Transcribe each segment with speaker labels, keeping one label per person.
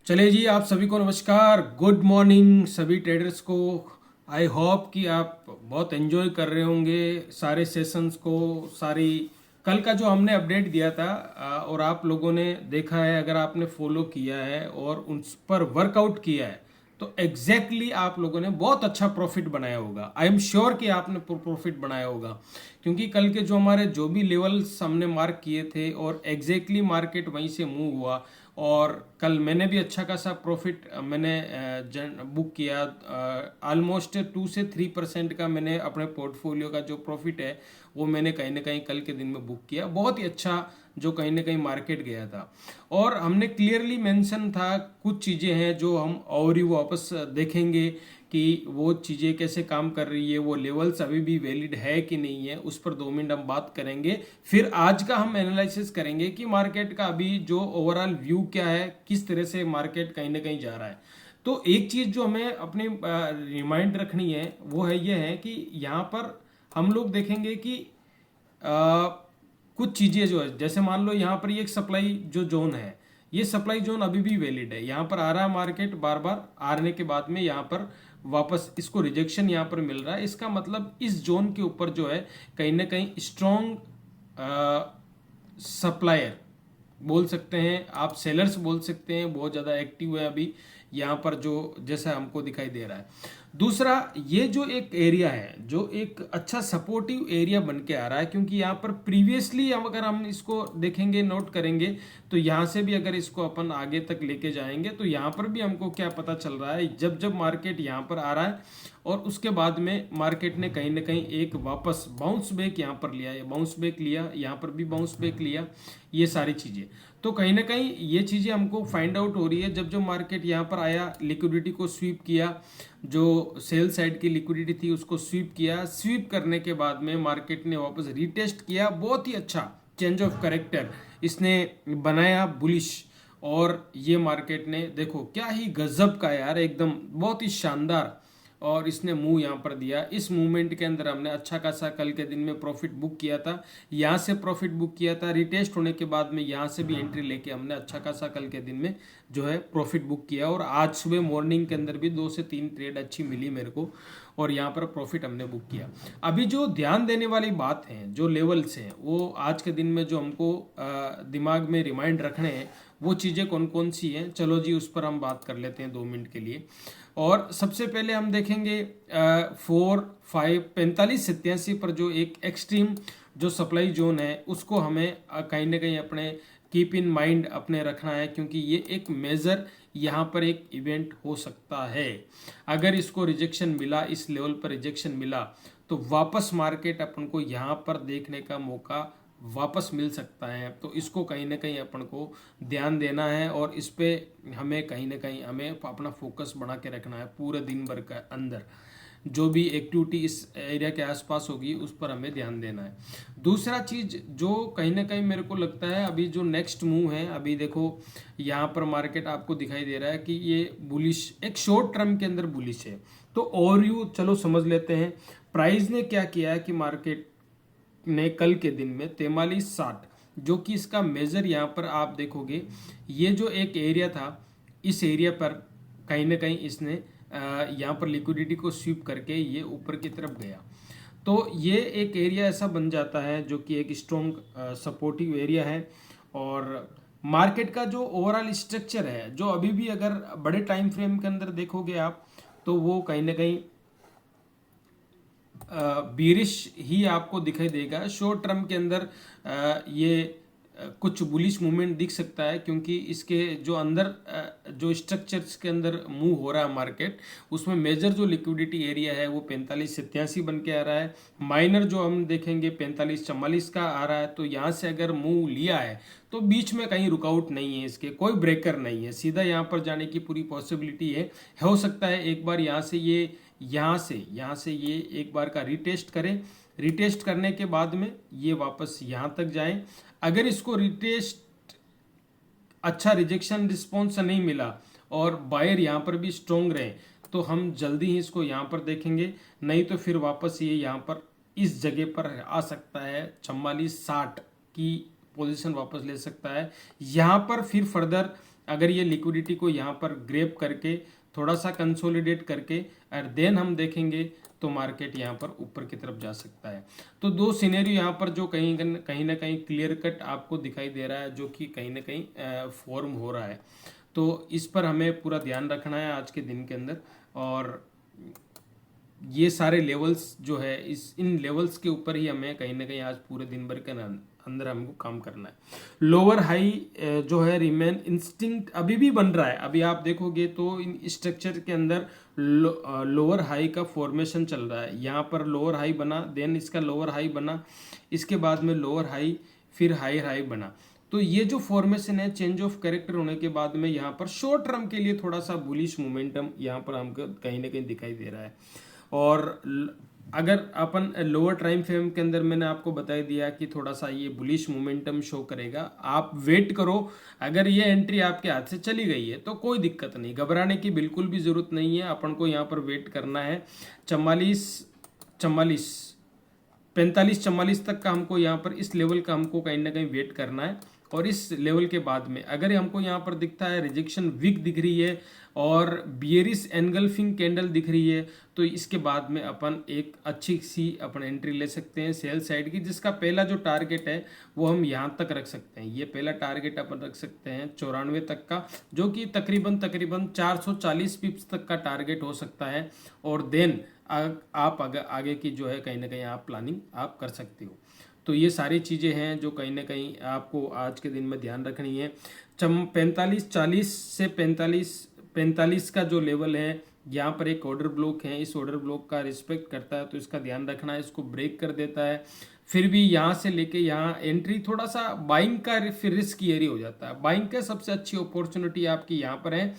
Speaker 1: चलिए जी, आप सभी को नमस्कार, गुड मॉर्निंग सभी ट्रेडर्स को। आई होप कि आप बहुत एंजॉय कर रहे होंगे सारे सेशंस को। सारी कल का जो हमने अपडेट दिया था और आप लोगों ने देखा है, अगर आपने फॉलो किया है और उस पर वर्कआउट किया है तो एग्जैक्टली आप लोगों ने बहुत अच्छा प्रॉफिट बनाया होगा। आई एम श्योर कि आपने प्रॉफिट बनाया होगा, क्योंकि कल के जो भी लेवल्स हमने मार्क किए थे और एग्जैक्टली मार्केट वहीं से मूव हुआ। और कल मैंने भी अच्छा खासा प्रॉफिट मैंने बुक किया। ऑलमोस्ट 2 से 3% का मैंने अपने पोर्टफोलियो का जो प्रॉफिट है वो मैंने कहीं ना कहीं कल के दिन में बुक किया। बहुत ही अच्छा जो कहीं ना कहीं मार्केट गया था। और हमने क्लियरली मेंशन था कुछ चीज़ें हैं जो हम और ही वापस देखेंगे कि वो चीज़ें कैसे काम कर रही है, वो लेवल्स अभी भी वैलिड है कि नहीं है, उस पर 2 मिनट हम बात करेंगे। फिर आज का हम एनालिसिस करेंगे कि मार्केट का अभी जो ओवरऑल व्यू क्या है, किस तरह से मार्केट कहीं ना कहीं जा रहा है। तो एक चीज़ जो हमें अपनी रिमाइंड रखनी है वो है ये है कि यहाँ पर हम लोग देखेंगे कि कुछ चीज़ें जो है, जैसे मान लो यहाँ पर ये एक सप्लाई जो जोन है, ये सप्लाई जोन अभी भी वैलिड है। यहाँ पर आ रहा है मार्केट, बार बार आने के बाद में यहाँ पर वापस इसको रिजेक्शन यहाँ पर मिल रहा है। इसका मतलब इस जोन के ऊपर जो है कहीं ना कहीं स्ट्रॉन्ग सप्लायर बोल सकते हैं, आप सेलर्स बोल सकते हैं, बहुत ज़्यादा एक्टिव है अभी यहाँ पर जो जैसा हमको दिखाई दे रहा है। दूसरा, ये जो एक एरिया है जो एक अच्छा सपोर्टिव एरिया बन के आ रहा है, क्योंकि यहाँ पर प्रीवियसली अगर हम इसको देखेंगे, नोट करेंगे, तो यहाँ से भी अगर इसको अपन आगे तक लेके जाएंगे तो यहाँ पर भी हमको क्या पता चल रहा है, जब जब मार्केट यहाँ पर आ रहा है और उसके बाद में मार्केट ने कहीं ना कहीं एक वापस बाउंस बैक यहाँ पर लिया, बाउंस बैक लिया, यहाँ पर भी बाउंस बैक लिया, ये सारी चीज़ें। तो कहीं ना कहीं ये चीज़ें हमको फाइंड आउट हो रही है। जब जब मार्केट यहाँ पर आया, लिक्विडिटी को स्वीप किया, जो सेल साइड की लिक्विडिटी थी उसको स्वीप किया, स्वीप करने के बाद में मार्केट ने वापस रीटेस्ट किया, बहुत ही अच्छा चेंज ऑफ करेक्टर इसने बनाया बुलिश। और ये मार्केट ने देखो क्या ही गजब का यार, एकदम बहुत ही शानदार और इसने मूव यहाँ पर दिया। इस मूवमेंट के अंदर हमने अच्छा खासा कल के दिन में प्रॉफिट बुक किया था, यहाँ से प्रॉफिट बुक किया था, रिटेस्ट होने के बाद में यहाँ से भी एंट्री लेके हमने अच्छा खासा कल के दिन में जो है प्रॉफिट बुक किया। और आज सुबह मॉर्निंग के अंदर भी 2 से 3 ट्रेड अच्छी मिली मेरे को और यहाँ पर प्रॉफिट हमने बुक किया। अभी जो ध्यान देने वाली बात है, जो लेवल्स हैं, वो आज के दिन में जो हमको दिमाग में रिमाइंड रखने हैं, वो चीज़ें कौन कौन सी हैं, चलो जी उस पर हम बात कर लेते हैं 2 मिनट के लिए। और सबसे पहले हम देखेंगे 45 87 पर जो एक एक्सट्रीम जो सप्लाई जोन है उसको हमें कहीं ना कहीं अपने कीप इन माइंड अपने रखना है, क्योंकि ये एक मेजर यहाँ पर एक इवेंट हो सकता है। अगर इसको रिजेक्शन मिला, इस लेवल पर रिजेक्शन मिला, तो वापस मार्केट अपन को यहाँ पर देखने का मौका वापस मिल सकता है। तो इसको कहीं ना कहीं अपन को ध्यान देना है और इस पे हमें कहीं ना कहीं हमें अपना फोकस बना के रखना है। पूरे दिन भर के अंदर जो भी एक्टिविटी इस एरिया के आसपास होगी उस पर हमें ध्यान देना है। दूसरा चीज़ जो कहीं ना कहीं मेरे को लगता है, अभी जो नेक्स्ट मूव है, अभी देखो यहाँ पर मार्केट आपको दिखाई दे रहा है कि ये बुलिश, एक शॉर्ट टर्म के अंदर बुलिश है। तो और यू चलो समझ लेते हैं प्राइस ने क्या किया है कि मार्केट ने कल के दिन में 4360, जो कि इसका मेजर यहाँ पर आप देखोगे, ये जो एक एरिया था, इस एरिया पर कहीं ना कहीं इसने यहाँ पर लिक्विडिटी को स्वीप करके ये ऊपर की तरफ गया। तो ये एक एरिया ऐसा बन जाता है जो कि एक स्ट्रॉन्ग सपोर्टिव एरिया है। और मार्केट का जो ओवरऑल स्ट्रक्चर है, जो अभी भी अगर बड़े टाइम फ्रेम के अंदर देखोगे आप, तो वो कहीं ना कहीं बीरिश ही आपको दिखाई देगा। शॉर्ट टर्म के अंदर ये कुछ बुलिश मूवमेंट दिख सकता है, क्योंकि इसके जो अंदर जो स्ट्रक्चर्स के अंदर मूव हो रहा है मार्केट, उसमें मेजर जो लिक्विडिटी एरिया है वो 4587 बन के आ रहा है। माइनर जो हम देखेंगे 4544 का आ रहा है। तो यहाँ से अगर मूव लिया है तो बीच में कहीं रुकआउट नहीं है, इसके कोई ब्रेकर नहीं है, सीधा यहाँ पर जाने की पूरी पॉसिबिलिटी है। हो सकता है एक बार यहाँ से ये एक बार का रिटेस्ट करें, रिटेस्ट करने के बाद में ये वापस यहाँ तक जाएं। अगर इसको रिटेस्ट अच्छा रिजेक्शन रिस्पॉन्स नहीं मिला और बायर यहाँ पर भी स्ट्रोंग रहे, तो हम जल्दी ही इसको यहाँ पर देखेंगे। नहीं तो फिर वापस ये यहाँ पर इस जगह पर आ सकता है, 4460 की पोजीशन वापस ले सकता है। यहाँ पर फिर फर्दर अगर ये लिक्विडिटी को यहाँ पर ग्रैब करके थोड़ा सा कंसोलिडेट करके और देन हम देखेंगे तो मार्केट यहाँ पर ऊपर की तरफ जा सकता है। तो दो सिनेरियो यहाँ पर जो कहीं ना कहीं क्लियर कट आपको दिखाई दे रहा है, जो कि कहीं ना कहीं फॉर्म हो रहा है। तो इस पर हमें पूरा ध्यान रखना है आज के दिन के अंदर। और ये सारे लेवल्स जो है इन लेवल्स के ऊपर ही हमें कहीं ना कहीं आज पूरे दिन भर के अंदर हमको काम करना है। लोअर हाई जो है रिमेन इंस्टिंक्ट अभी भी बन रहा है। अभी आप देखोगे तो इन स्ट्रक्चर के अंदर लोअर हाई का फॉर्मेशन चल रहा है। यहाँ पर लोअर हाई बना, देन इसका लोअर हाई बना, इसके बाद में लोअर हाई, फिर हायर हाई बना। तो ये जो फॉर्मेशन है चेंज ऑफ कैरेक्टर होने के बाद में यहाँ पर शॉर्ट टर्म के लिए थोड़ा सा बुलिश मोमेंटम यहाँ पर हमको कहीं ना कहीं दिखाई दे रहा है। और अगर अपन लोअर टाइम फ्रेम के अंदर मैंने आपको बता दिया कि थोड़ा सा ये बुलिश मोमेंटम शो करेगा, आप वेट करो। अगर ये एंट्री आपके हाथ से चली गई है तो कोई दिक्कत नहीं, घबराने की बिल्कुल भी जरूरत नहीं है। अपन को यहाँ पर वेट करना है 45-44 तक का हमको यहाँ पर इस लेवल का हमको कहीं ना कहीं वेट करना है। और इस लेवल के बाद में अगर हमको यहाँ पर दिखता है रिजेक्शन विक दिख रही है और बियरिश एनगल्फिंग कैंडल दिख रही है, तो इसके बाद में अपन एक अच्छी सी अपन एंट्री ले सकते हैं सेल साइड की, जिसका पहला जो टारगेट है वो हम यहाँ तक रख सकते हैं। ये पहला टारगेट अपन रख सकते हैं 94 तक का, जो कि तकरीबन 440 पिप्स तक का टारगेट हो सकता है। और देन आप आगे की जो है कहीं ना कहीं आप प्लानिंग आप कर सकते हो। तो ये सारी चीज़ें हैं जो कहीं ना कहीं आपको आज के दिन में ध्यान रखनी है। 45-40 से 45 का जो लेवल है, यहाँ पर एक ऑर्डर ब्लॉक है, इस ऑर्डर ब्लॉक का रिस्पेक्ट करता है तो इसका ध्यान रखना है, इसको ब्रेक कर देता है। फिर भी यहाँ से लेके यहाँ एंट्री थोड़ा सा बाइंग का फिर रिस्क एरिया हो जाता है। बाइंग का सबसे अच्छी अपॉर्चुनिटी आपकी यहाँ पर है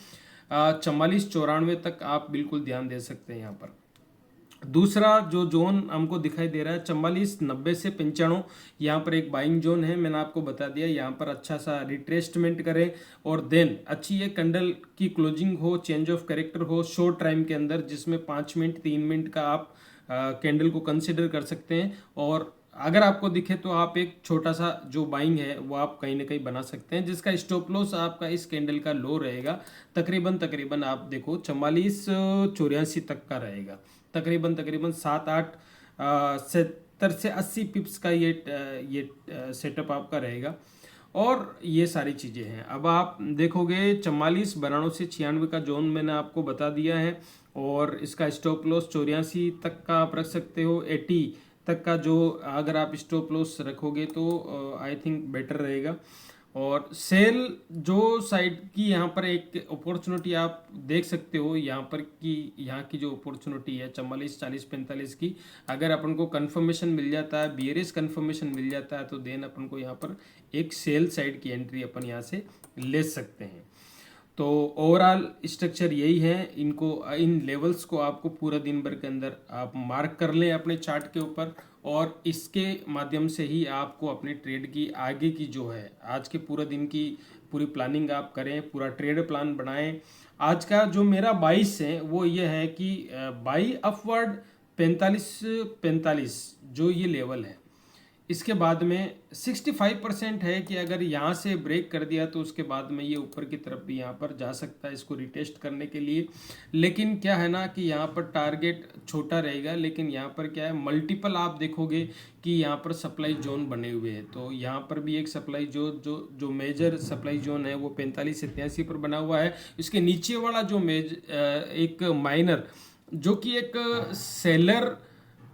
Speaker 1: 44-94 तक आप बिल्कुल ध्यान दे सकते हैं यहाँ पर। दूसरा जो जोन हमको दिखाई दे रहा है 44-90 से 95, यहाँ पर एक बाइंग जोन है, मैंने आपको बता दिया। यहाँ पर अच्छा सा रिट्रेसमेंट करें और देन अच्छी ये कैंडल की क्लोजिंग हो, चेंज ऑफ कैरेक्टर हो शॉर्ट टाइम के अंदर, जिसमें 5 मिनट 3 मिनट का आप कैंडल को कंसिडर कर सकते हैं। और अगर आपको दिखे तो आप एक छोटा सा जो बाइंग है वो आप कहीं ना कहीं बना सकते हैं, जिसका स्टॉप लॉस आपका इस कैंडल का लो रहेगा तकरीबन आप देखो 44-84 तक का रहेगा। तकरीबन 7-8 70 से 80 पिप्स का ये सेटअप आपका रहेगा। और ये सारी चीज़ें हैं। अब आप देखोगे 44-92 से 96 का जोन मैंने आपको बता दिया है, और इसका स्टॉप लॉस 84 तक का आप रख सकते हो। 80 तक का जो अगर आप स्टॉप लॉस रखोगे तो आई थिंक बेटर रहेगा। और सेल जो साइड की यहाँ पर एक अपॉर्चुनिटी आप देख सकते हो, यहाँ पर की यहाँ की जो अपॉर्चुनिटी है 44-40-45 की, अगर अपन को कंफर्मेशन मिल जाता है, बियरिश कंफर्मेशन मिल जाता है, तो देन अपन को यहाँ पर एक सेल साइड की एंट्री अपन यहाँ से ले सकते हैं। तो ओवरऑल स्ट्रक्चर यही है। इन लेवल्स को आपको पूरा दिन भर के अंदर आप मार्क कर लें अपने चार्ट के ऊपर, और इसके माध्यम से ही आपको अपने ट्रेड की आगे की जो है आज के पूरे दिन की पूरी प्लानिंग आप करें, पूरा ट्रेड प्लान बनाएं। आज का जो मेरा 22 है वो ये है कि बाई अपवर्ड 45 जो ये लेवल है, इसके बाद में 65% है कि अगर यहाँ से ब्रेक कर दिया तो उसके बाद में ये ऊपर की तरफ भी यहाँ पर जा सकता है इसको रिटेस्ट करने के लिए। लेकिन क्या है ना कि यहाँ पर टारगेट छोटा रहेगा, लेकिन यहाँ पर क्या है मल्टीपल आप देखोगे कि यहाँ पर सप्लाई जोन बने हुए हैं। तो यहाँ पर भी एक सप्लाई जो मेजर सप्लाई जोन है वो 45 से 83 पर बना हुआ है। इसके नीचे वाला जो एक माइनर जो कि एक सेलर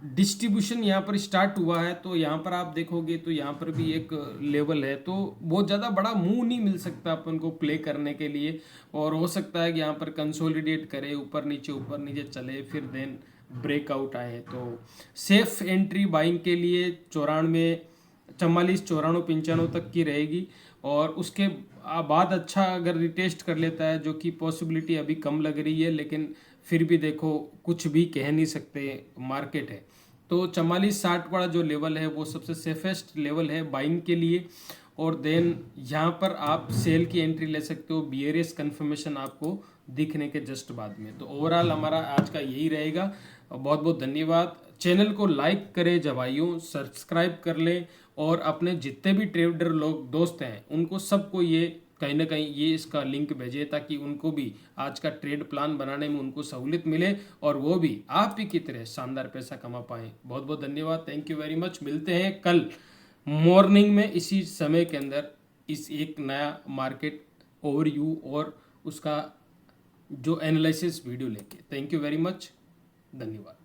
Speaker 1: डिस्ट्रीब्यूशन यहाँ पर स्टार्ट हुआ है, तो यहाँ पर आप देखोगे तो यहाँ पर भी एक लेवल है। तो बहुत ज़्यादा बड़ा मूव नहीं मिल सकता अपन को प्ले करने के लिए, और हो सकता है कि यहाँ पर कंसोलिडेट करे, ऊपर नीचे चले, फिर देन ब्रेकआउट आए। तो सेफ एंट्री बाइंग के लिए 44, 95 तक की रहेगी। और उसके बाद अच्छा अगर रिटेस्ट कर लेता है, जो कि पॉसिबिलिटी अभी कम लग रही है, लेकिन फिर भी देखो कुछ भी कह नहीं सकते, मार्केट है। तो 44-60 वाला जो लेवल है वो सबसे सेफेस्ट लेवल है बाइंग के लिए। और देन यहाँ पर आप सेल की एंट्री ले सकते हो बियरिश कंफर्मेशन आपको दिखने के जस्ट बाद में। तो ओवरऑल हमारा आज का यही रहेगा। बहुत बहुत धन्यवाद। चैनल को लाइक करें जब भाइयों, सब्सक्राइब कर लें, और अपने जितने भी ट्रेडर लोग दोस्त हैं उनको सबको ये कहीं ना कहीं ये इसका लिंक भेजिए ताकि उनको भी आज का ट्रेड प्लान बनाने में उनको सहूलियत मिले और वो भी आप ही की तरह शानदार पैसा कमा पाएं। बहुत बहुत धन्यवाद, थैंक यू वेरी मच। मिलते हैं कल मॉर्निंग में इसी समय के अंदर इस एक नया मार्केट ओवरव्यू और उसका जो एनालिसिस वीडियो लेके। थैंक यू वेरी मच, धन्यवाद।